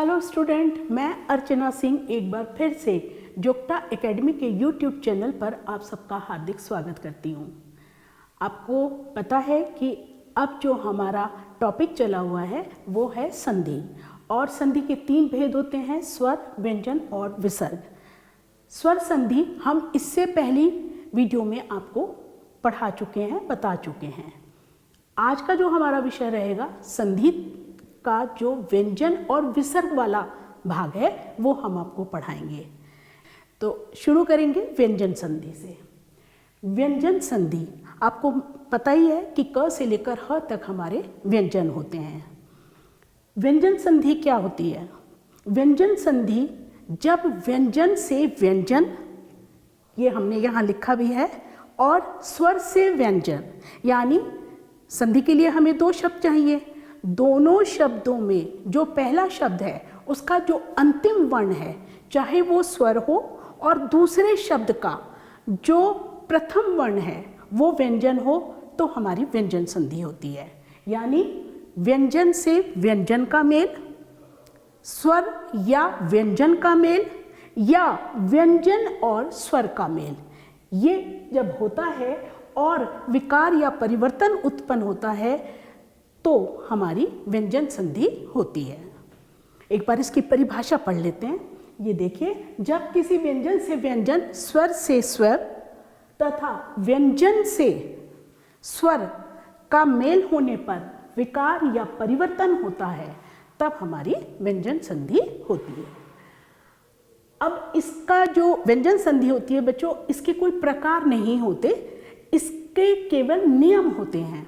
Hello student, मैं अर्चना सिंह एक बार फिर से जोगटा एकेडमी के यूट्यूब चैनल पर आप सबका हार्दिक स्वागत करती हूँ। आपको पता है कि अब जो हमारा टॉपिक चला हुआ है वो है संधि, और संधि के 3 भेद होते हैं, स्वर, व्यंजन और विसर्ग। स्वर संधि हम इससे पहली वीडियो में आपको पढ़ा चुके हैं, बता चुके हैं। आज का जो हमारा विषय रहेगा संधि का जो व्यंजन और विसर्ग वाला भाग है वो हम आपको पढ़ाएंगे। तो शुरू करेंगे व्यंजन संधि से। व्यंजन संधि आपको पता ही है कि क से लेकर ह तक हमारे व्यंजन होते हैं। व्यंजन संधि क्या होती है? व्यंजन संधि जब व्यंजन से व्यंजन, ये हमने यहाँ लिखा भी है, और स्वर से व्यंजन, यानी संधि के लिए हमें 2 शब्द चाहिए। दोनों शब्दों में जो पहला शब्द है उसका जो अंतिम वर्ण है, चाहे वो स्वर हो, और दूसरे शब्द का जो प्रथम वर्ण है वो व्यंजन हो, तो हमारी व्यंजन संधि होती है। यानी व्यंजन से व्यंजन का मेल, स्वर या व्यंजन का मेल, या व्यंजन और स्वर का मेल, ये जब होता है और विकार या परिवर्तन उत्पन्न होता है तो हमारी व्यंजन संधि होती है। एक बार इसकी परिभाषा पढ़ लेते हैं। ये देखिए, जब किसी व्यंजन से व्यंजन, स्वर से स्वर तथा व्यंजन से स्वर का मेल होने पर विकार या परिवर्तन होता है, तब हमारी व्यंजन संधि होती है। अब इसका जो व्यंजन संधि होती है बच्चों, इसके कोई प्रकार नहीं होते, इसके केवल नियम होते हैं।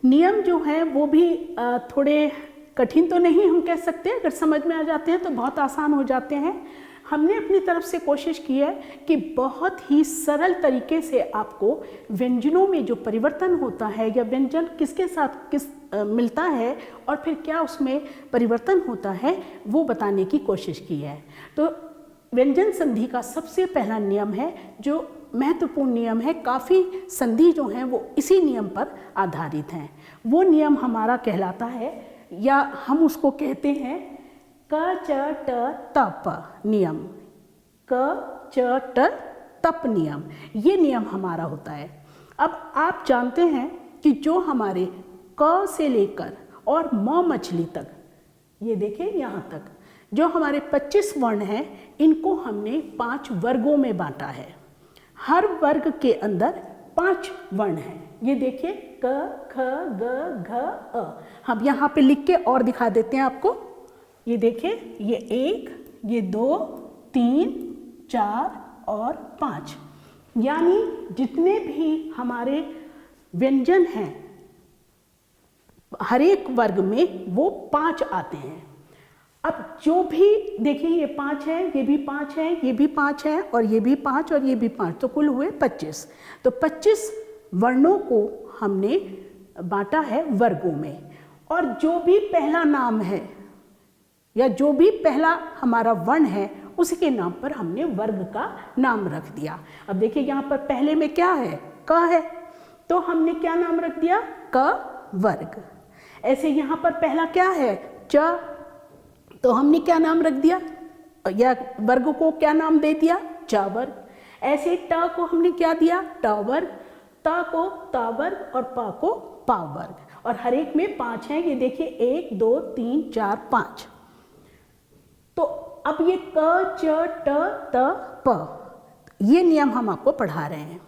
नियम जो हैं वो भी थोड़े कठिन तो नहीं हम कह सकते, अगर समझ में आ जाते हैं तो बहुत आसान हो जाते हैं। हमने अपनी तरफ से कोशिश की है कि बहुत ही सरल तरीके से आपको व्यंजनों में जो परिवर्तन होता है या व्यंजन किसके साथ मिलता है और फिर क्या उसमें परिवर्तन होता है वो बताने की कोशिश की है। तो व्यंजन संधि का सबसे पहला नियम है, जो महत्वपूर्ण नियम है, काफ़ी संधि जो हैं वो इसी नियम पर आधारित हैं। वो नियम हमारा कहलाता है, या हम उसको कहते हैं क च ट तप नियम। क च ट तप नियम, ये नियम हमारा होता है। अब आप जानते हैं कि जो हमारे क से लेकर और म मछली तक, ये देखें यहाँ तक, जो हमारे 25 वर्ण हैं, इनको हमने 5 वर्गों में बांटा है। हर वर्ग के अंदर 5 वर्ण हैं। ये देखिए, क ख ग घ अ। हम यहाँ पे लिख के और दिखा देते हैं आपको। ये देखिए, ये 1, ये 2, 3, 4 और 5, यानी जितने भी हमारे व्यंजन हैं हर एक वर्ग में वो 5 आते हैं। अब जो भी देखिए, ये 5 है, ये भी 5 है, ये भी 5 है, और ये भी 5 और ये भी 5, तो कुल हुए 25। तो 25 वर्णों को हमने बांटा है वर्गों में, और जो भी पहला नाम है या जो भी पहला हमारा वर्ण है उसके नाम पर हमने वर्ग का नाम रख दिया। अब देखिए, यहाँ पर पहले में क्या है? क है, तो हमने क्या नाम रख दिया? क वर्ग। ऐसे यहाँ पर पहला क्या है? च, तो हमने क्या नाम रख दिया? या वर्ग को क्या नाम दे दिया? च वर्ग। ऐसे ट को हमने क्या दिया? ट वर्ग। त को ता वर्ग और प को पा वर्ग, और हर एक में 5 हैं। ये देखिए, 1 2 3 4 5। तो अब ये क च ट त प, ये नियम हम आपको पढ़ा रहे हैं।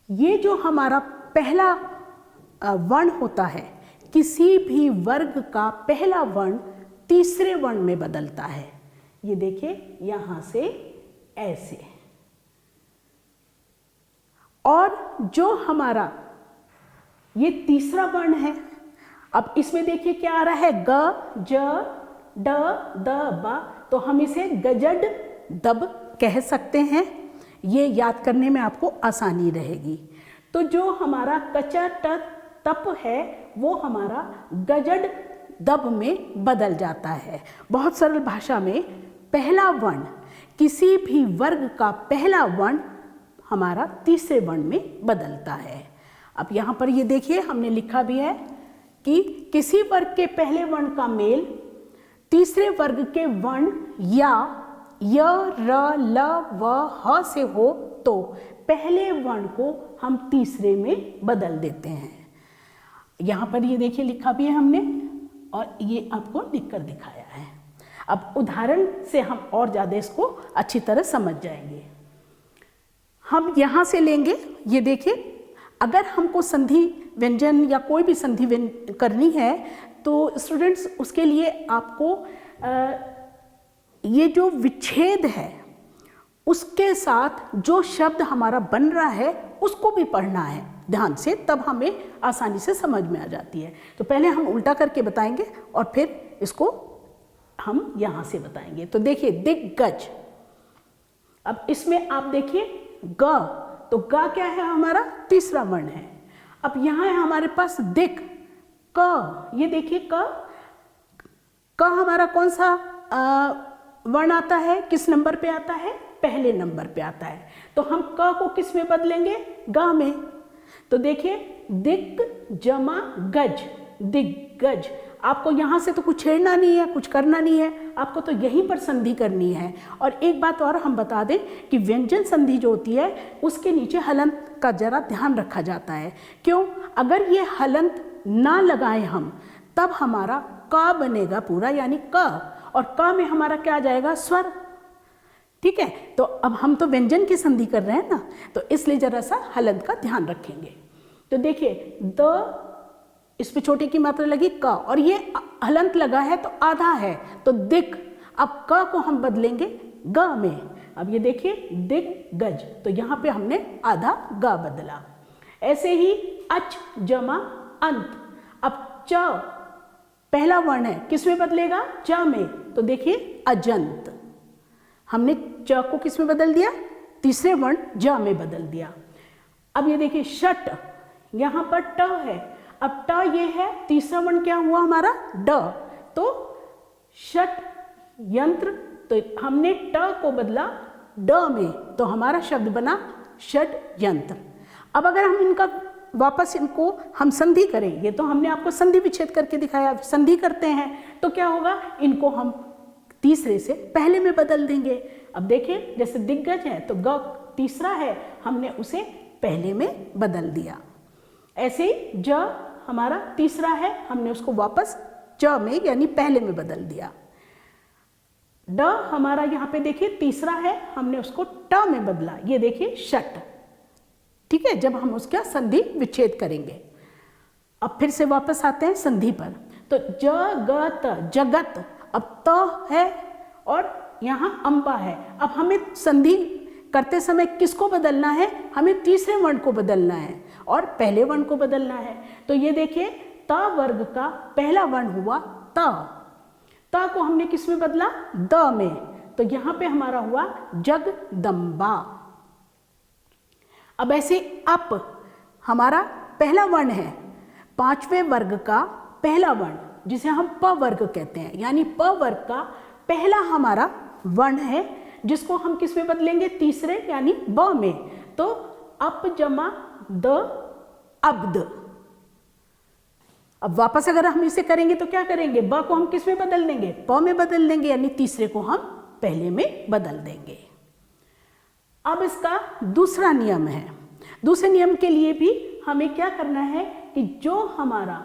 ये जो हमारा पहला वर्ण होता है, किसी भी वर्ग का पहला वर्ण तीसरे वर्ण में बदलता है। ये देखिए, यहां से ऐसे। और जो हमारा ये तीसरा वर्ण है, अब इसमें देखिए क्या आ रहा है? ग ज ड द ब, तो हम इसे गजड दब कह सकते हैं। ये याद करने में आपको आसानी रहेगी। तो जो हमारा कचा ट तप है वो हमारा गजड दब में बदल जाता है। बहुत सरल भाषा में, पहला वर्ण, किसी भी वर्ग का पहला वर्ण हमारा तीसरे वर्ण में बदलता है। अब यहाँ पर ये देखिए, हमने लिखा भी है कि किसी वर्ग के पहले वर्ण का मेल तीसरे वर्ग के वर्ण या य, र, ल, व, ह से हो तो पहले वर्ण को हम तीसरे में बदल देते हैं। यहाँ पर ये देखिए लिखा भी है हमने और ये आपको लिख कर दिखाया है। अब उदाहरण से हम और ज़्यादा इसको अच्छी तरह समझ जाएंगे। हम यहाँ से लेंगे, ये देखिए, अगर हमको संधि व्यंजन या कोई भी संधि करनी है तो स्टूडेंट्स उसके लिए आपको ये जो विच्छेद है उसके साथ जो शब्द हमारा बन रहा है उसको भी पढ़ना है ध्यान से, तब हमें आसानी से समझ में आ जाती है। तो पहले हम उल्टा करके बताएंगे और फिर इसको हम यहाँ से बताएंगे। तो देखिए दिग्गज, अब इसमें आप देखिए ग, तो ग क्या है हमारा तीसरा वर्ण है। अब यहाँ है हमारे पास दिक, क, ये देखिए क हमारा कौन सा वर्ण आता है, किस नंबर पे आता है, पहले नंबर पे आता है। तो हम क को किस में बदलेंगे, ग में। तो देखिए दिक जमा गज, दिग्गज। आपको यहाँ से तो कुछ छेड़ना नहीं है, कुछ करना नहीं है, आपको तो यहीं पर संधि करनी है। और एक बात और हम बता दें कि व्यंजन संधि जो होती है उसके नीचे हलंत का जरा ध्यान रखा जाता है। क्यों? अगर ये हलंत ना लगाएं हम तब हमारा क बनेगा पूरा, यानी क, और क में हमारा क्या आ जाएगा, स्वर। ठीक है, तो अब हम तो व्यंजन की संधि कर रहे हैं ना, तो इसलिए जरा सा हलंत का ध्यान रखेंगे। तो देखिए द, इस पे छोटे की मात्रा लगी क, और ये हलंत लगा है तो आधा है, तो दिक। अब क को हम बदलेंगे ग में। अब ये देखिए दिग्गज, तो यहाँ पे हमने आधा ग बदला। ऐसे ही अच जमा अंत, अब च पहला वर्ण है, किस में बदलेगा, च में। तो देखिए अजंत, हमने च को किस में बदल दिया, तीसरे वर्ण ज में बदल दिया। अब ये देखिए शट, यहाँ पर ट है, अब ट ये है, तीसरा वर्ण क्या हुआ हमारा, ड, तो षट यंत्र, तो हमने ट को बदला ड में, तो हमारा शब्द बना षट यंत्र। अब अगर हम इनका वापस इनको हम संधि करें, ये तो हमने आपको संधि विच्छेद करके दिखाया, संधि करते हैं तो क्या होगा, इनको हम तीसरे से पहले में बदल देंगे। अब देखिए जैसे दिग्गज है तो ग तीसरा है, हमने उसे पहले में बदल दिया। ऐसे ही ज हमारा तीसरा है, हमने उसको वापस च में यानी पहले में बदल दिया। ड हमारा यहाँ पे देखिए तीसरा है, हमने उसको ट में बदला, ये देखिए शट। ठीक है, जब हम उसका संधि विच्छेद करेंगे। अब फिर से वापस आते हैं संधि पर, तो जगत, जगत, अब त है और यहाँ अम्बा है। अब हमें संधि करते समय किसको बदलना है, हमें तीसरे वर्ण को बदलना है और पहले वर्ण को बदलना है। तो ये देखिए त वर्ग का पहला वर्ण हुआ त, त को हमने किस में बदला, द में, तो यहाँ पे हमारा हुआ जगदम्बा। अब ऐसे अप हमारा पहला वर्ण है, पांचवें वर्ग का पहला वर्ण जिसे हम प वर्ग कहते हैं, यानी प वर्ग का पहला हमारा वर्ण है जिसको हम किस में बदलेंगे, तीसरे यानी ब में, तो अप जमा द अब्द। अब वापस अगर हम इसे करेंगे तो क्या करेंगे, ब को हम किस में बदल देंगे, प में बदल देंगे, यानी तीसरे को हम पहले में बदल देंगे। अब इसका दूसरा नियम है, दूसरे नियम के लिए भी हमें क्या करना है कि जो हमारा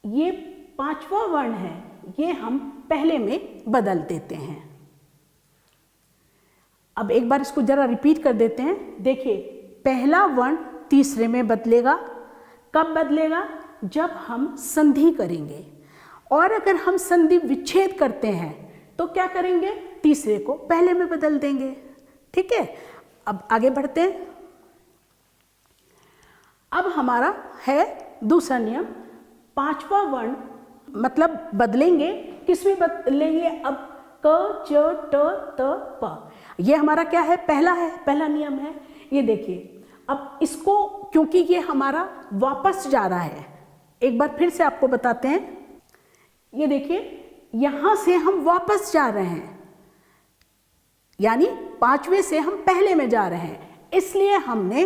ये पांचवा वर्ण है ये हम पहले में बदल देते हैं। अब एक बार इसको जरा रिपीट कर देते हैं। देखिए पहला वर्ण तीसरे में बदलेगा, कब बदलेगा, जब हम संधि करेंगे, और अगर हम संधि विच्छेद करते हैं तो क्या करेंगे, तीसरे को पहले में बदल देंगे। ठीक है, अब आगे बढ़ते हैं। अब हमारा है दूसरा नियम, पांचवा वर्ण मतलब बदलेंगे, किसमें बदलेंगे, अब क च ट त प, ये हमारा क्या है, पहला है, पहला नियम है। ये देखिए अब इसको क्योंकि ये हमारा वापस जा रहा है, एक बार फिर से आपको बताते हैं। ये देखिए यहां से हम वापस जा रहे हैं, यानी पांचवें से हम पहले में जा रहे हैं, इसलिए हमने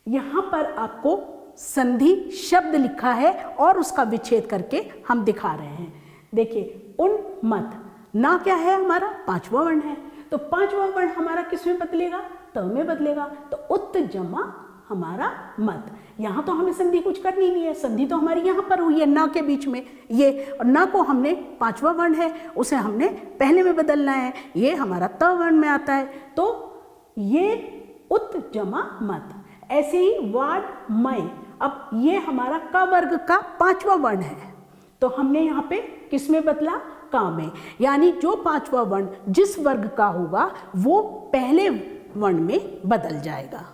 यहां पर आपको संधि शब्द लिखा है और उसका विच्छेद करके हम दिखा रहे हैं। देखिए उन्मत्त, ना क्या है हमारा पांचवा वर्ण है, तो पांचवा वर्ण हमारा किस में बदलेगा, त में बदलेगा। तो उत जमा हमारा मत, यहाँ तो हमें संधि कुछ करनी नहीं है, संधि तो हमारी यहाँ पर हुई है ना के बीच में, ये और ना को हमने पांचवा वर्ण है उसे हमने पहले में बदलना है, ये हमारा त वर्ण में आता है, तो ये उत जमा मत। ऐसे ही वाड मय, अब ये हमारा क वर्ग का पांचवा वर्ण है, तो हमने यहाँ पे किस में बदला, का में, यानी जो पांचवा वर्ण जिस वर्ग का होगा वो पहले वर्ण में बदल जाएगा।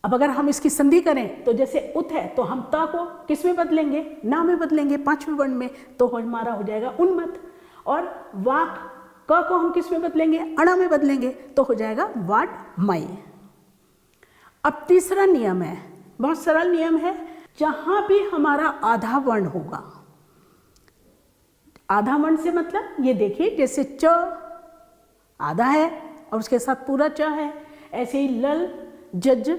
अब अगर हम इसकी संधि करें तो जैसे उत है तो हम ता को किस में बदलेंगे, ना में बदलेंगे पांचवें वर्ण में, तो हमारा हो जाएगा उन्मत्त। और वाक क को हम किस में बदलेंगे, अणा में बदलेंगे, तो हो जाएगा वाड्मय। अब तीसरा नियम है, बहुत सरल नियम है, जहां भी हमारा आधा वर्ण होगा, आधा वर्ण से मतलब ये देखिए जैसे च आधा है और उसके साथ पूरा च है, ऐसे ही लल जज,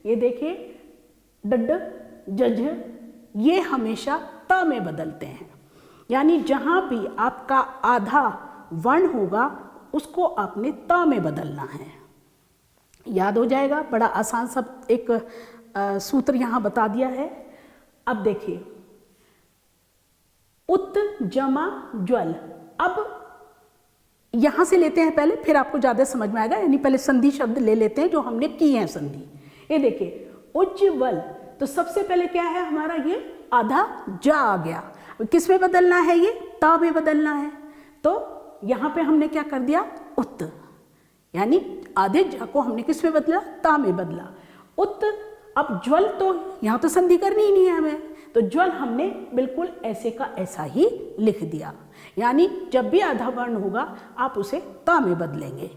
ये देखिए डड जज, ये हमेशा त में बदलते हैं। यानी जहां भी आपका आधा वर्ण होगा उसको आपने त में बदलना है। याद हो जाएगा, बड़ा आसान सब एक सूत्र यहां बता दिया है। अब देखिए उत जमा ज्वल, अब यहां से लेते हैं पहले, फिर आपको ज्यादा समझ में आएगा। यानी पहले संधि शब्द ले लेते हैं जो हमने की है संधि। ये देखिए उज्ज्वल, तो सबसे पहले क्या है हमारा, ये आधा जा आ गया, किस में बदलना है, ये ता में बदलना है, तो यहां पे हमने क्या कर दिया, उत, यानी आधे जा को हमने किस में बदला, ता में बदला, उत। अब ज्वल, तो यहां तो संधि करनी ही नहीं है हमें, तो ज्वल हमने बिल्कुल ऐसे का ऐसा ही लिख दिया। यानी जब भी आधा वर्ण होगा आप उसे ता में बदलेंगे।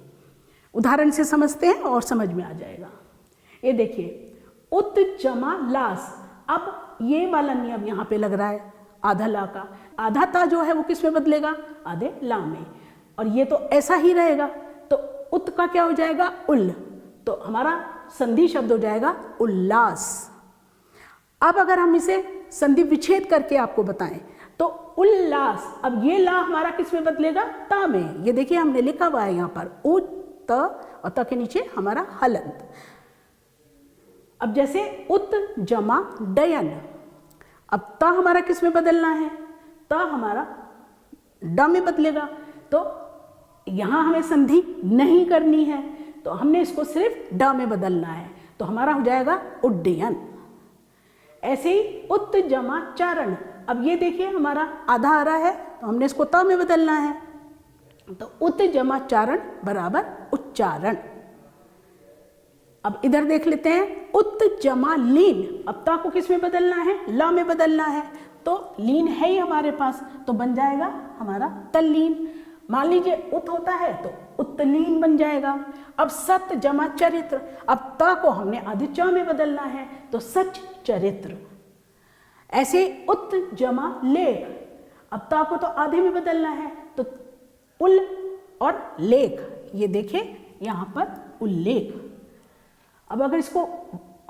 उदाहरण से समझते हैं और समझ में आ जाएगा। ये देखिए उत जमा लास, अब ये वाला नियम यहाँ पे लग रहा है आधा ला का, आधा ता जो है वो किस में बदलेगा, आधे ला में, और ये तो ऐसा ही रहेगा, तो उत का क्या हो जाएगा, उल, तो हमारा संधि शब्द हो जाएगा उल्लास। अब अगर हम इसे संधि विच्छेद करके आपको बताएं तो उल्लास, अब ये ला हमारा किस में बदलेगा, ता में, ये देखिए हमने लिखा हुआ है यहाँ पर उ त, और त के नीचे हमारा हलंत। अब जैसे उत जमा डयन, अब ता हमारा किस में बदलना है, ता हमारा ड में बदलेगा, तो यहां हमें संधि नहीं करनी है, तो हमने इसको सिर्फ ड में बदलना है, तो हमारा हो जाएगा उड्डयन। ऐसे ही उत जमा चारण, अब ये देखिए हमारा आधा आ रहा है तो हमने इसको त में बदलना है, तो उत जमा चारण बराबर उच्चारण। अब इधर देख लेते हैं उत जमा लीन, अब ता को किस में बदलना है, ला में बदलना है, तो लीन है ही हमारे पास, तो बन जाएगा हमारा तल्लीन। मान लीजिए उत होता है तो उत्तलीन बन जाएगा। अब सत जमा चरित्र, अब ता को हमने आधे च में बदलना है, तो सच चरित्र। ऐसे उत जमा लेख, अब ता को तो आधे में बदलना है, तो उल और लेख, ये देखिए यहाँ पर उल्लेख। अब अगर इसको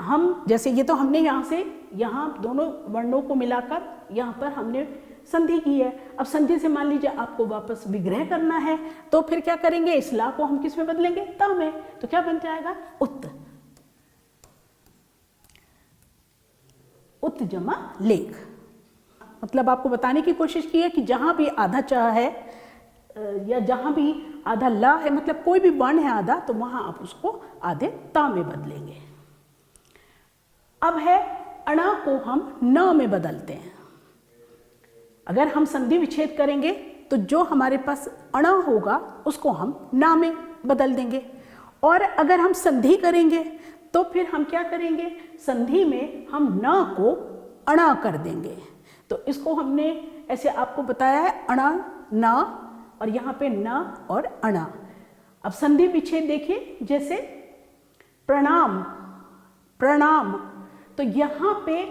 हम जैसे ये तो हमने यहाँ से यहाँ दोनों वर्णों को मिलाकर यहाँ पर हमने संधि की है, अब संधि से मान लीजिए आपको वापस विग्रह करना है, तो फिर क्या करेंगे, इस ला को हम किस में बदलेंगे, ता में, तो क्या बन जाएगा, उत, उत जमा लेख। मतलब आपको बताने की कोशिश की है कि जहां भी आधा च है या जहां भी आधा ला है, मतलब कोई भी वर्ण है आधा, तो वहां आप उसको आधे ता में बदलेंगे। अब है अणा को हम न में बदलते हैं। अगर हम संधि विच्छेद करेंगे तो जो हमारे पास अणा होगा उसको हम ना में बदल देंगे, और अगर हम संधि करेंगे तो फिर हम क्या करेंगे, संधि में हम न को अणा कर देंगे। तो इसको हमने ऐसे आपको बताया है, अणा न, और यहाँ पे न और अणा। अब संधि विच्छेद देखिए, जैसे प्रणाम, प्रणाम, तो यहाँ पे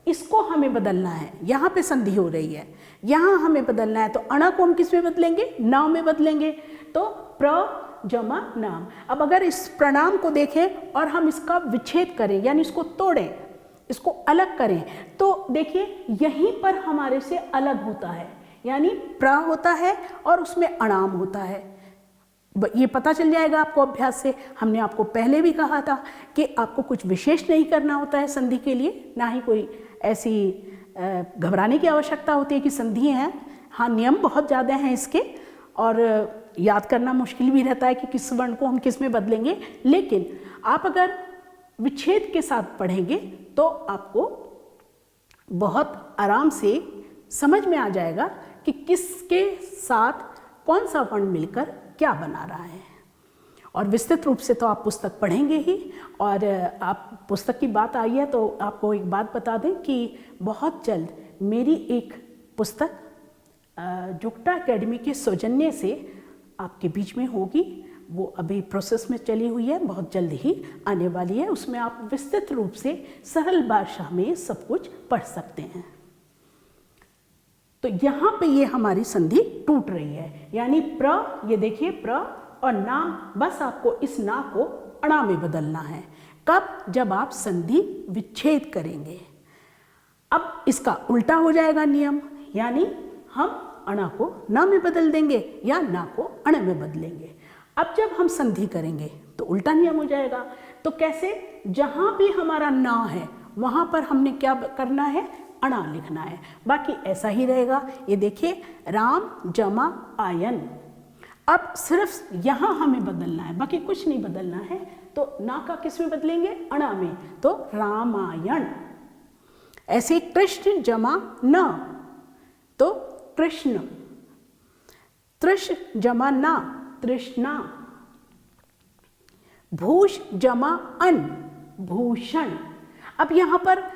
इसको हमें बदलना है, यहाँ पे संधि हो रही है, यहाँ हमें बदलना है, तो अणा को हम किस में बदलेंगे, न में बदलेंगे, तो प्र जमा नाम। अब अगर इस प्रणाम को देखें और हम इसका विच्छेद करें यानी इसको तोड़ें, इसको अलग करें, तो देखिए यहीं पर हमारे से अलग होता है, यानी प्र होता है और उसमें अणाम होता है। ये पता चल जाएगा आपको अभ्यास से। हमने आपको पहले भी कहा था कि आपको कुछ विशेष नहीं करना होता है संधि के लिए, ना ही कोई ऐसी घबराने की आवश्यकता होती है कि संधि हैं। हाँ, नियम बहुत ज़्यादा हैं इसके और याद करना मुश्किल भी रहता है कि किस वर्ण को हम किस में बदलेंगे, लेकिन आप अगर विच्छेद के साथ पढ़ेंगे तो आपको बहुत आराम से समझ में आ जाएगा कि किसके साथ कौन सा वर्ण मिलकर क्या बना रहा है। और विस्तृत रूप से तो आप पुस्तक पढ़ेंगे ही। और आप पुस्तक की बात आई है तो आपको एक बात बता दें कि बहुत जल्द मेरी एक पुस्तक जुक्टा एकेडमी के सौजन्य से आपके बीच में होगी। वो अभी प्रोसेस में चली हुई है, बहुत जल्द ही आने वाली है। उसमें आप विस्तृत रूप से सरल भाषा में सब कुछ पढ़ सकते हैं। तो यहाँ पे ये हमारी संधि टूट रही है, यानी प्र, ये देखिए प्र और नाम, बस आपको इस ना को अणा में बदलना है। कब? जब आप संधि विच्छेद करेंगे। अब इसका उल्टा हो जाएगा नियम, यानी हम अणा को ना में बदल देंगे या ना को अण में बदलेंगे। अब जब हम संधि करेंगे तो उल्टा नियम हो जाएगा। तो कैसे? जहाँ भी हमारा ना है वहाँ पर हमने क्या करना है? अणा लिखना है, बाकी ऐसा ही रहेगा। ये देखिए राम जमा आयन। अब सिर्फ यहाँ हमें बदलना है, बाकी कुछ नहीं बदलना है। तो ना का किस में बदलेंगे? अणा में, तो रामायण। ऐसे कृष्ण जमा न, तो कृष्ण। तृष जमा ना, तृष्णा। भूष जमा अन, भूषण। अब यहाँ पर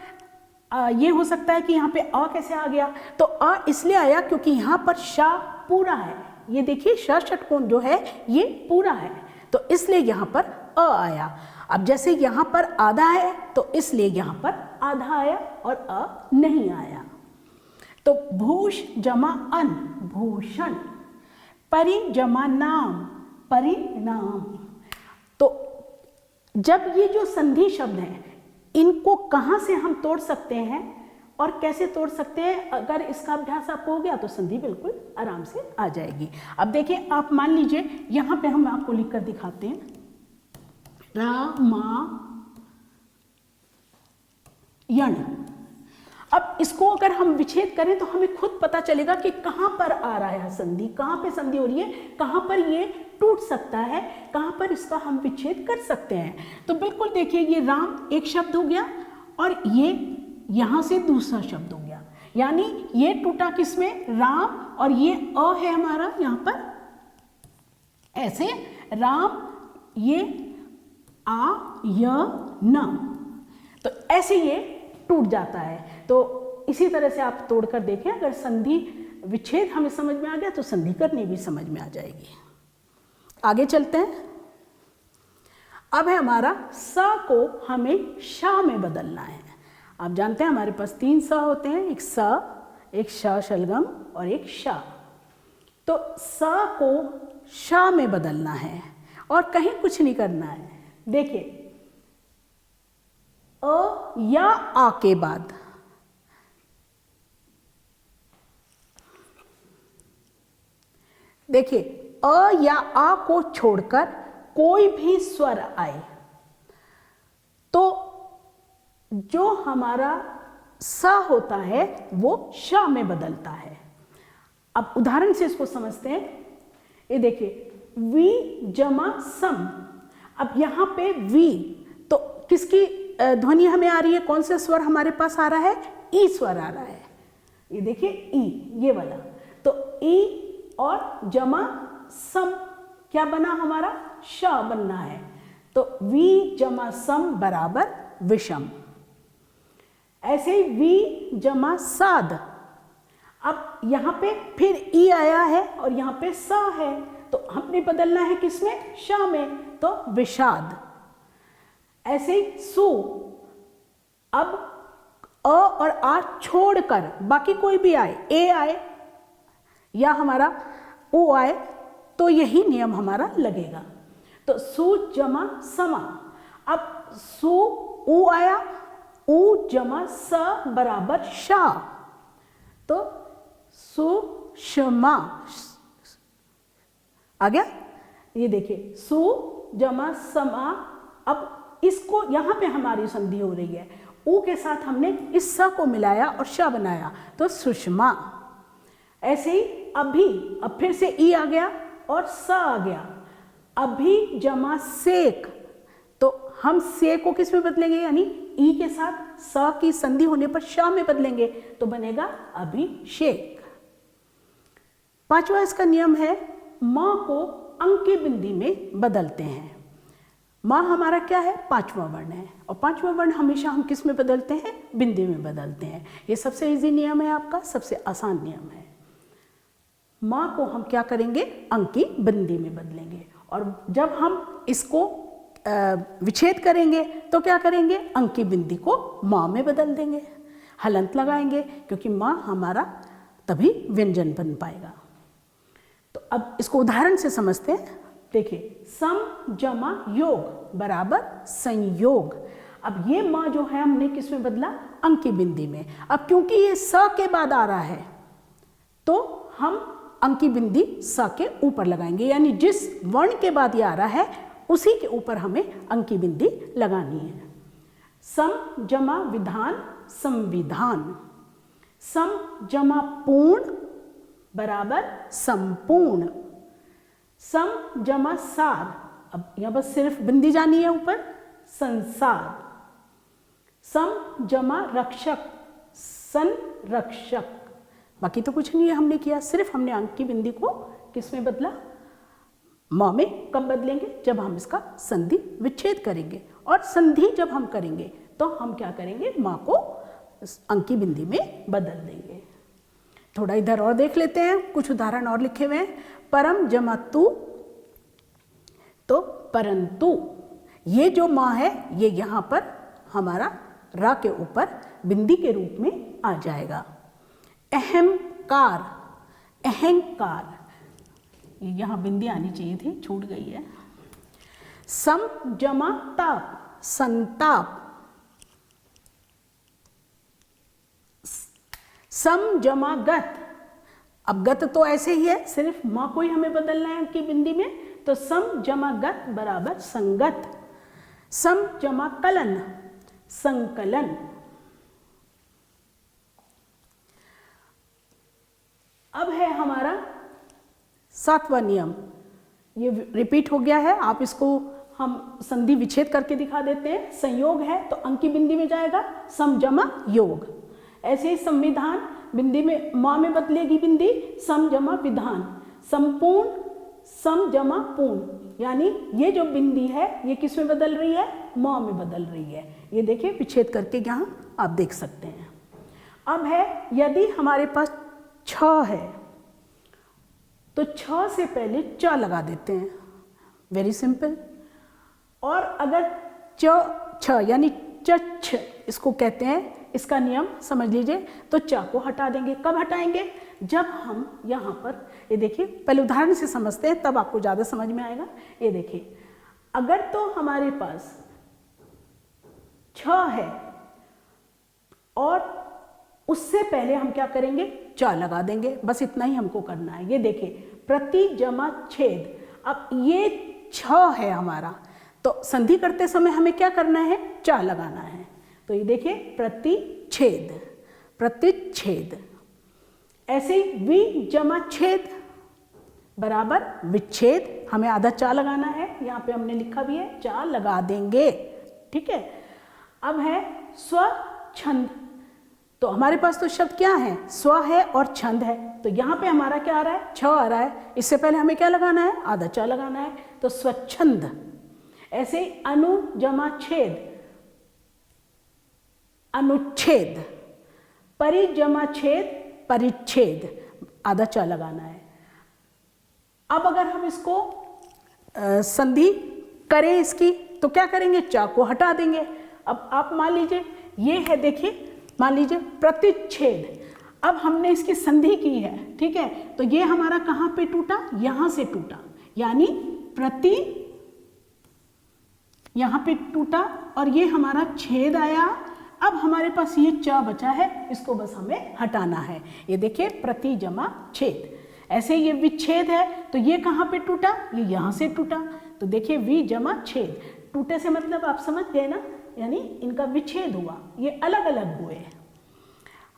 ये हो सकता है कि यहाँ पे अ कैसे आ गया? तो अ इसलिए आया क्योंकि यहाँ पर शा पूरा है। ये देखिए श षटकोण जो है ये पूरा है, तो इसलिए यहाँ पर अ आया। अब जैसे यहाँ पर आधा है तो इसलिए यहाँ पर आधा आया और अ नहीं आया। तो भूष जमा अन, भूषण। परि जमा नाम, परिणाम। तो जब ये जो संधि शब्द हैं इनको कहाँ से हम तोड़ सकते हैं और कैसे तोड़ सकते हैं, अगर इसका अभ्यास आपको हो गया तो संधि बिल्कुल आराम से आ जाएगी। अब देखिए, आप मान लीजिए यहाँ पे हम आपको लिखकर दिखाते हैं, रामायण। अब इसको अगर हम विच्छेद करें तो हमें खुद पता चलेगा कि कहाँ पर आ रहा है संधि, कहाँ पे संधि हो रही है, कहाँ पर ये टूट सकता है, कहाँ पर इसका हम विच्छेद कर सकते हैं। तो बिल्कुल देखिए, ये राम एक शब्द हो गया और ये यहाँ से दूसरा शब्द हो गया, यानी ये टूटा किसमें? राम, और ये अ है हमारा यहाँ पर ऐसे राम, ये आ य न, तो ऐसे ये टूट जाता है। तो इसी तरह से आप तोड़कर देखें, अगर संधि विच्छेद हमें समझ में आ गया तो संधि करनी भी समझ में आ जाएगी। आगे चलते हैं। अब है हमारा स को हमें शा में बदलना है। आप जानते हैं हमारे पास 3 स होते हैं, एक स, एक श शलगम और एक शा। तो स को शा में बदलना है और कहीं कुछ नहीं करना है। देखिए, अ या आ के बाद देखिए, अ या आ को छोड़कर कोई भी स्वर आए तो जो हमारा स होता है वो श में बदलता है। अब उदाहरण से इसको समझते हैं। ये देखिए, वी जमा सम। अब यहाँ पे वी, तो किसकी ध्वनि हमें आ रही है? कौन सा स्वर हमारे पास आ रहा है? ई स्वर आ रहा है। ये देखिए ई, ये वाला। तो ई और जमा सम क्या बना हमारा? श बनना है। तो वी जमा सम बराबर विषम। ऐसे ही वी जमा साध। अब यहाँ पे फिर ई आया है और यहाँ पे स है, तो हमने बदलना है किसमें? श में, तो विषाद। ऐसे ही सु। अब अ और आ छोड़कर बाकी कोई भी आए, ए आए या हमारा ओ आए, तो यही नियम हमारा लगेगा। तो सु जमा समा। अब सु उ आया, उ जमा स बराबर शा, तो सुषमा आ गया। ये देखिए सु जमा समा। अब इसको यहाँ पे हमारी संधि हो रही है, उ के साथ हमने इस स को मिलाया और श बनाया तो सुषमा। ऐसे ही अभी, अब फिर से ई आ गया और स आ गया, अभी जमा सेक, तो हम से को किस में बदलेंगे, यानी ई के साथ स की संधि होने पर श में बदलेंगे तो बनेगा अभिषेक। पांचवा इसका नियम है, मां को अंकी बिंदी में बदलते हैं। मां हमारा क्या है, पांचवा वर्ण है, और पांचवा वर्ण हमेशा हम किस में बदलते हैं, बिंदी में बदलते हैं। ये सबसे इजी नियम है आपका, सबसे आसान नियम है। मां को हम क्या करेंगे, अंकी बिंदी में बदलेंगे, और जब हम इसको विच्छेद करेंगे तो क्या करेंगे, अंकी बिंदी को मां में बदल देंगे, हलंत लगाएंगे, क्योंकि मां हमारा तभी व्यंजन बन पाएगा। तो अब इसको उदाहरण से समझते हैं। देखिए, सम जमा योग बराबर संयोग। अब ये मां जो है हमने किस में बदला, अंकी बिंदी में। अब क्योंकि ये स के बाद आ रहा है तो हम अंकी बिंदी स के ऊपर लगाएंगे, यानी जिस वर्ण के बाद ये आ रहा है उसी के ऊपर हमें अंकी बिंदी लगानी है। सम जमा विधान संविधान, सम जमा पूर्ण बराबर संपूर्ण, सम जमा सार, अब यहां बस सिर्फ बिंदी जानी है ऊपर, संसार, सम जमा रक्षक संरक्षक। बाकी तो कुछ नहीं है हमने किया, सिर्फ हमने अंकी बिंदी को किस में बदला, मां में। कब बदलेंगे, जब हम इसका संधि विच्छेद करेंगे, और संधि जब हम करेंगे तो हम क्या करेंगे, मां को अंकी बिंदी में बदल देंगे। थोड़ा इधर और देख लेते हैं, कुछ उदाहरण और लिखे हुए हैं। परम जमा तु, तो परंतु, ये जो मां है ये यहां पर हमारा रा के ऊपर बिंदी के रूप में आ जाएगा। अहंकार, अहंकार, यहां बिंदी आनी चाहिए थी, छूट गई है। सम जमा ताप, संताप, सम जमा गत, अब गत तो ऐसे ही है, सिर्फ मां को ही हमें बदलना है अंकी बिंदी में, तो सम जमा गत बराबर संगत, सम जमा कलन संकलन। अब है हमारा सातवां नियम, ये रिपीट हो गया है, आप इसको हम संधि विच्छेद करके दिखा देते हैं। संयोग है तो अंकी बिंदी में जाएगा सम जमा योग। ऐसे ही संविधान, बिंदी में मां में बदलेगी बिंदी, सम जमा विधान, संपूर्ण सम जमा पूर्ण, यानी ये जो बिंदी है ये किस में बदल रही है, मां में बदल रही है। ये देखिए विच्छेद करके यहाँ आप देख सकते हैं। अब है, यदि हमारे पास छ है तो छ से पहले च लगा देते हैं, वेरी सिंपल। और अगर च छ यानी चछ इसको कहते हैं, इसका नियम समझ लीजिए, तो च को हटा देंगे। कब हटाएंगे, जब हम यहाँ पर, ये देखिए पहले उदाहरण से समझते हैं तब आपको ज़्यादा समझ में आएगा। ये देखिए, अगर तो हमारे पास छ है और उससे पहले हम क्या करेंगे, च लगा देंगे, बस इतना ही हमको करना है। ये देखिए, प्रति जमा छेद, अब ये छ है हमारा, तो संधि करते समय हमें क्या करना है, च लगाना है। तो ये देखिए प्रतिच्छेद, प्रतिच्छेद। ऐसे ही वि जमा छेद बराबर विच्छेद, हमें आधा चा लगाना है, यहाँ पे हमने लिखा भी है, चा लगा देंगे, ठीक है। अब है स्वच्छंद, तो हमारे पास तो शब्द क्या है, स्व है और छंद है, तो यहाँ पे हमारा क्या आ रहा है, छ आ रहा है, इससे पहले हमें क्या लगाना है, आधा चा लगाना है, तो स्वच्छंद। ऐसे ही अनु जमा छेद, अनुच्छेद, परि जमा छेद, परिच्छेद, आधा चा लगाना है। अब अगर हम इसको संधि करें इसकी, तो क्या करेंगे, चा को हटा देंगे। अब आप मान लीजिए ये है, देखिए मान लीजिए प्रतिच्छेद, अब हमने इसकी संधि की है, ठीक है, तो ये हमारा कहाँ पे टूटा, यहाँ से टूटा, यानी प्रतिच्छेद, यहाँ पे टूटा और ये हमारा छेद आया। अब हमारे पास ये च बचा है, इसको बस हमें हटाना है। ये देखिए प्रति जमा छेद। ऐसे ये विच्छेद है तो ये कहाँ पे टूटा, ये यहाँ से टूटा। तो देखिए वि जमा छेद, टूटे से मतलब आप समझ गए ना, यानी इनका विच्छेद हुआ, ये अलग अलग हुए।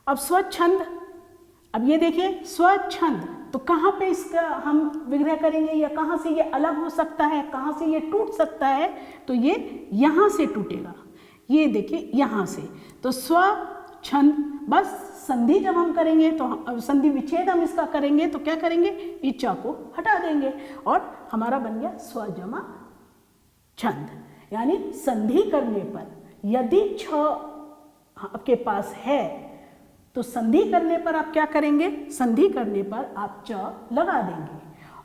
अब स्वच्छंद, अब ये देखिए स्वच्छंद, तो कहाँ पे इसका हम विग्रह करेंगे या कहाँ से ये अलग हो सकता है, कहाँ से ये टूट सकता है, तो ये यहाँ से टूटेगा। ये देखिए यहाँ से, तो स्वच्छंद, बस संधि जब हम करेंगे तो संधि विच्छेद हम इसका करेंगे तो क्या करेंगे, ये च को हटा देंगे और हमारा बन गया स्व जमा छंद। यानी संधि करने पर यदि छ आपके पास है तो संधि करने पर आप क्या करेंगे, संधि करने पर आप च लगा देंगे।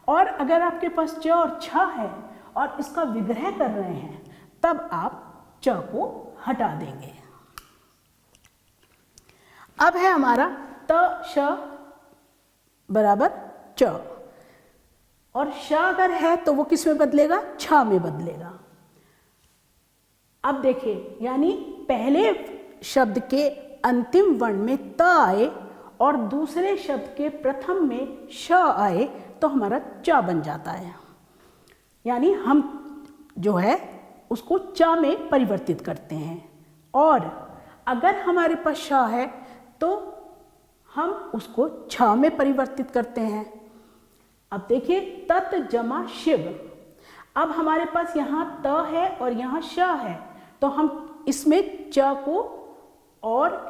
और अगर आपके पास च और छ है और इसका विग्रह कर रहे हैं तब आप च को हटा देंगे। अब है हमारा त श बराबर च, और श अगर है तो वो किस में बदलेगा, छ में बदलेगा। अब देखिए, यानी पहले शब्द के अंतिम वर्ण में त आए और दूसरे शब्द के प्रथम में श आए तो हमारा च बन जाता है। यानी हम जो है उसको च में परिवर्तित करते हैं, और अगर हमारे पास श है तो हम उसको छ में परिवर्तित करते हैं। अब देखिए तत् जमा शिव, अब हमारे पास यहाँ त है और यहाँ श है, तो हम इसमें च को और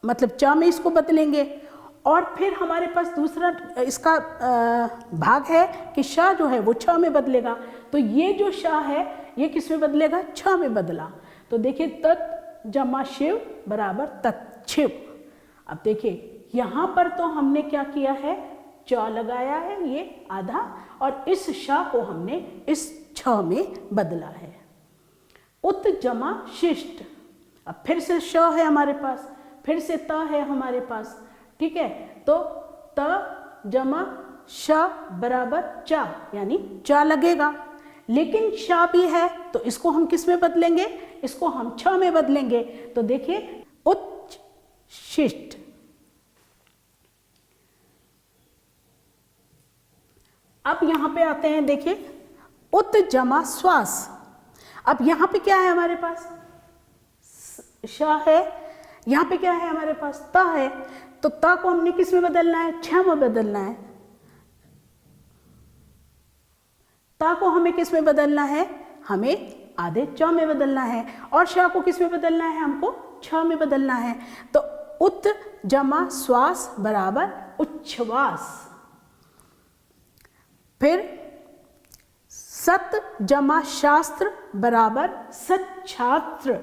मतलब च में इसको बदलेंगे, और फिर हमारे पास दूसरा इसका भाग है कि श जो है वो छ में बदलेगा। तो ये जो श है ये किस में बदलेगा, छ में बदला। तो देखिए तत् जमा शिव बराबर तत्शिव। अब देखिए यहाँ पर तो हमने क्या किया है, च लगाया है ये आधा, और इस श को हमने इस छ में बदला है। उत जमा शिष्ट, अब फिर से श है हमारे पास, फिर से त है हमारे पास, ठीक है। तो त जमा श बराबर च, यानी च लगेगा, लेकिन श भी है तो इसको हम किस में बदलेंगे, इसको हम छ में बदलेंगे। तो देखिए उच्च शिष्ट। अब यहां पे आते हैं, देखिए उत जमा श्वास। अब यहां पे क्या है हमारे पास, श है, यहाँ पे क्या है हमारे पास, त है, तो त को हमने किस में बदलना है, छ में बदलना है। त को हमें किस में बदलना है, हमें आधे च में बदलना है, और श को किस में बदलना है, हमको छ में बदलना है। तो उत जमा श्वास बराबर उच्छ्वास। फिर सत जमा शास्त्र बराबर सच्छात्र।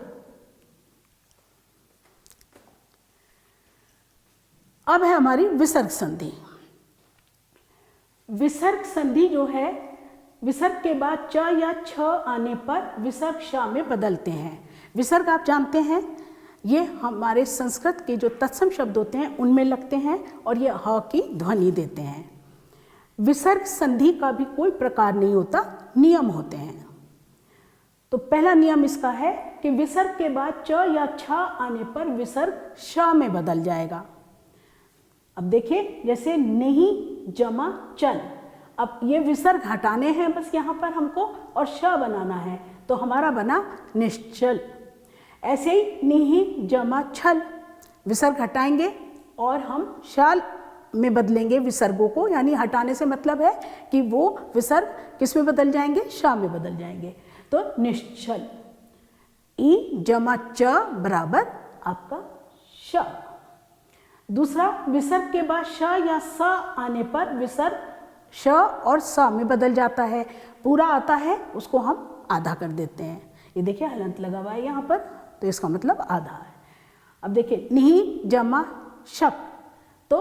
अब है हमारी विसर्ग संधि। विसर्ग संधि जो है, विसर्ग के बाद च या छ आने पर विसर्ग श में बदलते हैं। विसर्ग आप जानते हैं ये हमारे संस्कृत के जो तत्सम शब्द होते हैं उनमें लगते हैं और ये ह की ध्वनि देते हैं। विसर्ग संधि का भी कोई प्रकार नहीं होता, नियम होते हैं। तो पहला नियम इसका है कि विसर्ग के बाद च या छ आने पर विसर्ग श में बदल जाएगा। अब देखिए जैसे नहीं जमा चल, अब ये विसर्ग हटाने हैं बस यहाँ पर हमको और श बनाना है, तो हमारा बना निश्चल। ऐसे ही नहीं जमा छल, विसर्ग हटाएंगे और हम शाल में बदलेंगे विसर्गों को, यानी हटाने से मतलब है कि वो विसर्ग किस में बदल जाएंगे, श में बदल जाएंगे। तो निश्चल। ई जमा च बराबर आपका श। दूसरा, विसर्ग के बाद श या स आने पर विसर्ग श और स में बदल जाता है। पूरा आता है उसको हम आधा कर देते हैं। ये देखिए हलंत लगा हुआ है यहाँ पर, तो इसका मतलब आधा है। अब देखिए नहीं जमा शक, तो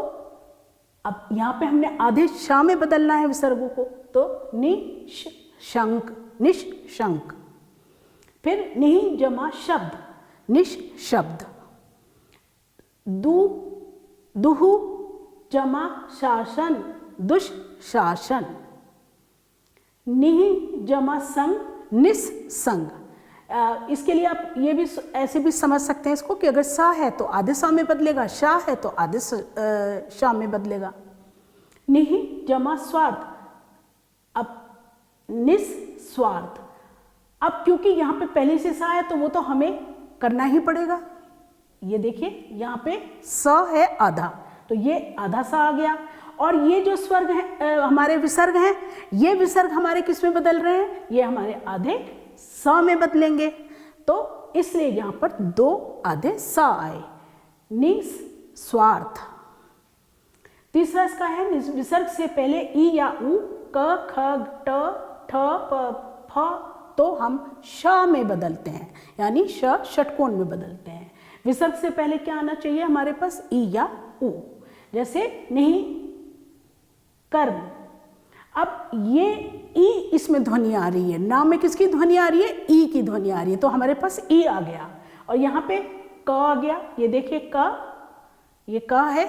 अब यहाँ पे हमने आधे श में बदलना है विसर्गों को, तो निशंक, निशंक। फिर नहीं जमा शब्द, निशब्द। दुहु जमा शासन, दुष्शासन। निह जमा संग, निस्संग। इसके लिए आप ये भी ऐसे भी समझ सकते हैं इसको कि अगर सा है तो आधे सा में बदलेगा, शा है तो आधे शा में बदलेगा। निहि जमा स्वार्थ, अब निस्वार्थ, अब क्योंकि यहाँ पे पहले से सा है तो वो तो हमें करना ही पड़ेगा। ये देखिए यहाँ पे स है आधा, तो ये आधा सा आ गया, और ये जो स्वर्ग है हमारे विसर्ग हैं, ये विसर्ग हमारे किस में बदल रहे हैं, ये हमारे आधे स में बदलेंगे, तो इसलिए यहाँ पर 2 आधे स आए, निस्वार्थ। तीसरा इसका है विसर्ग से पहले ई या उ, क, ख, ट, ठ, प, फ, तो हम श में बदलते हैं, यानी श षटकोण में बदलते हैं। विसर्ग से पहले क्या आना चाहिए हमारे पास, ई या उ, जैसे नहीं कर्म। अब ये ई इसमें ध्वनि आ रही है, नाम में किसकी ध्वनि आ रही है, ई की ध्वनि आ रही है, तो हमारे पास ई आ गया, और यहाँ पे क आ गया, ये देखिए क, ये क है,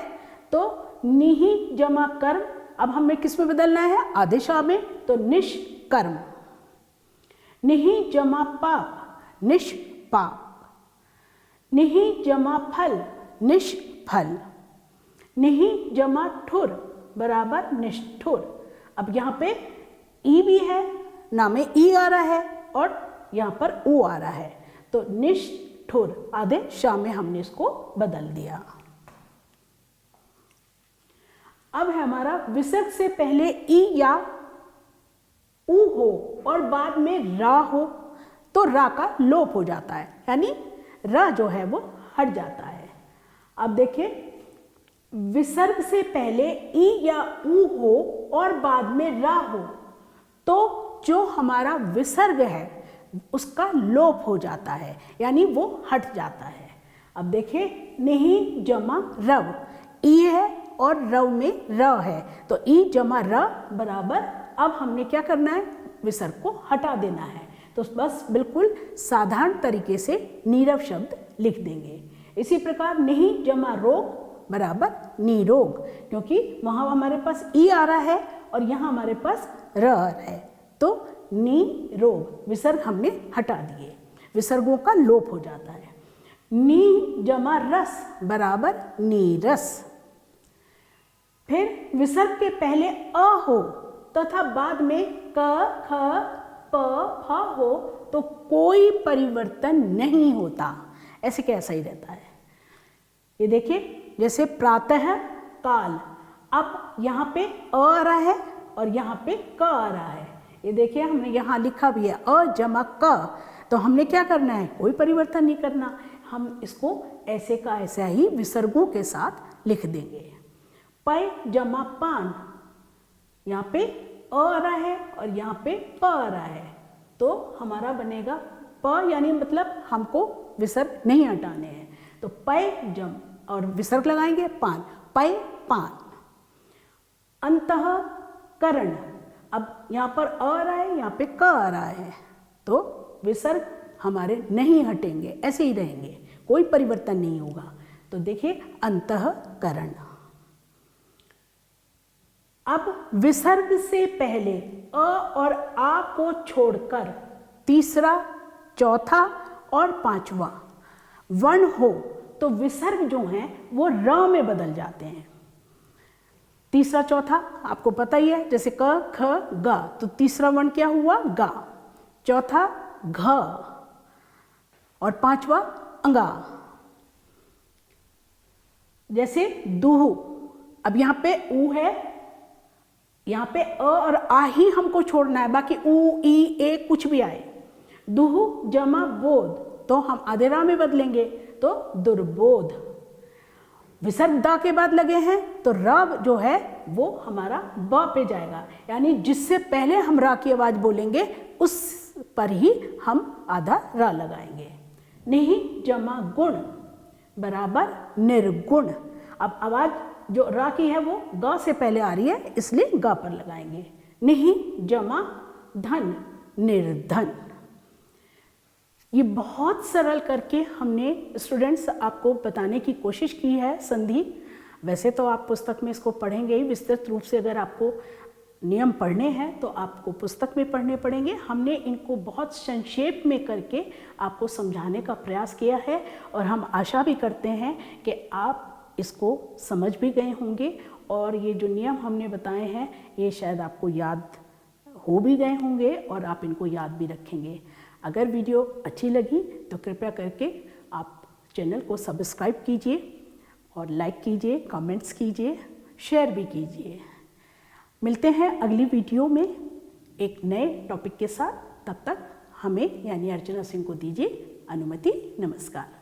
तो निहि जमा कर्म, अब हमें किस में बदलना है, आधे शा में, तो निष्कर्म। निहि जमा पाप, निष्पाप। निहि जमा फल, निष्फल। निहि जमा ठुर बराबर निष्ठुर। अब यहाँ पे ई भी है, नाम में ई आ रहा है और यहाँ पर ऊ आ रहा है, तो निष्ठुर आधे शा में हमने इसको बदल दिया। अब है हमारा विसर्ग से पहले ई या ऊ हो और बाद में रा हो, तो रा का लोप हो जाता है, यानी रा जो है वो हट जाता है। अब देखिए विसर्ग से पहले ई या ऊ हो और बाद में रा हो, तो जो हमारा विसर्ग है उसका लोप हो जाता है, यानी वो हट जाता है। अब देखिए निहि जमा रव, ई है और रव में र है, तो ई जमा र बराबर, अब हमने क्या करना है, विसर्ग को हटा देना है, तो बस बिल्कुल साधारण तरीके से नीरव शब्द लिख देंगे। इसी प्रकार निहि जमा रोग बराबर निरोग, क्योंकि वहाँ हमारे पास ई आ रहा है और यहाँ हमारे पास र आ रहा है, तो निरोग, विसर्ग हमने हटा दिए, विसर्गों का लोप हो जाता है। नी जमा रस बराबर नीरस। फिर विसर्ग के पहले अ हो तथा बाद में क, ख, प, फ हो, तो कोई परिवर्तन नहीं होता, ऐसे कैसा ही रहता है। ये देखिए जैसे प्रातः काल, अब यहाँ पे अ आ रहा है और यहाँ पे क आ रहा है, ये देखिए हमने यहाँ लिखा भी है अ जमा क, तो हमने क्या करना है, कोई परिवर्तन नहीं करना, हम इसको ऐसे का ऐसा ही विसर्गों के साथ लिख देंगे। पय जमा पान, यहाँ पे अ आ रहा है और यहाँ पे प आ रहा है, तो हमारा बनेगा प, यानी मतलब हमको विसर्ग नहीं हटाने हैं, तो पय जम और विसर्ग लगाएंगे पान, पय पान। अंतःकरण, अब यहाँ पर अ आ रहा है, यहाँ पे क आ रहा है, तो विसर्ग हमारे नहीं हटेंगे, ऐसे ही रहेंगे, कोई परिवर्तन नहीं होगा, तो देखिए अंतःकरण। अब विसर्ग से पहले अ और आ को छोड़कर तीसरा, चौथा और पांचवा वर्ण हो, तो विसर्ग जो हैं वो र में बदल जाते हैं। तीसरा चौथा आपको पता ही है, जैसे क, ख, ग, तो तीसरा वर्ण क्या हुआ, गा, चौथा घ और पांचवा अंगा। जैसे दूहु, अब यहाँ पे ऊ है, यहाँ पे अ और आ ही हमको छोड़ना है, बाकी ऊ, ई, ए कुछ भी आए। दुहु जमा बोध, तो हम आधे रा में बदलेंगे, तो दुर्बोध। विसर्ग दा के बाद लगे हैं, तो र जो है वो हमारा ब पे जाएगा, यानी जिससे पहले हम रा की आवाज बोलेंगे उस पर ही हम आधा रा लगाएंगे। निहि जमा गुण बराबर निर्गुण, अब आवाज जो रा की है वो ग से पहले आ रही है, इसलिए ग पर लगाएंगे। निहि जमा धन निर्धन। ये बहुत सरल करके हमने स्टूडेंट्स आपको बताने की कोशिश की है संधि। वैसे तो आप पुस्तक में इसको पढ़ेंगे ही विस्तृत रूप से, अगर आपको नियम पढ़ने हैं तो आपको पुस्तक में पढ़ने पड़ेंगे। हमने इनको बहुत संक्षेप में करके आपको समझाने का प्रयास किया है और हम आशा भी करते हैं कि आप इसको समझ भी गए होंगे और ये जो नियम हमने बताए हैं ये शायद आपको याद हो भी गए होंगे और आप इनको याद भी रखेंगे। अगर वीडियो अच्छी लगी तो कृपया करके आप चैनल को सब्सक्राइब कीजिए और लाइक कीजिए, कमेंट्स कीजिए, शेयर भी कीजिए। मिलते हैं अगली वीडियो में एक नए टॉपिक के साथ। तब तक हमें यानी अर्चना सिंह को दीजिए अनुमति। नमस्कार।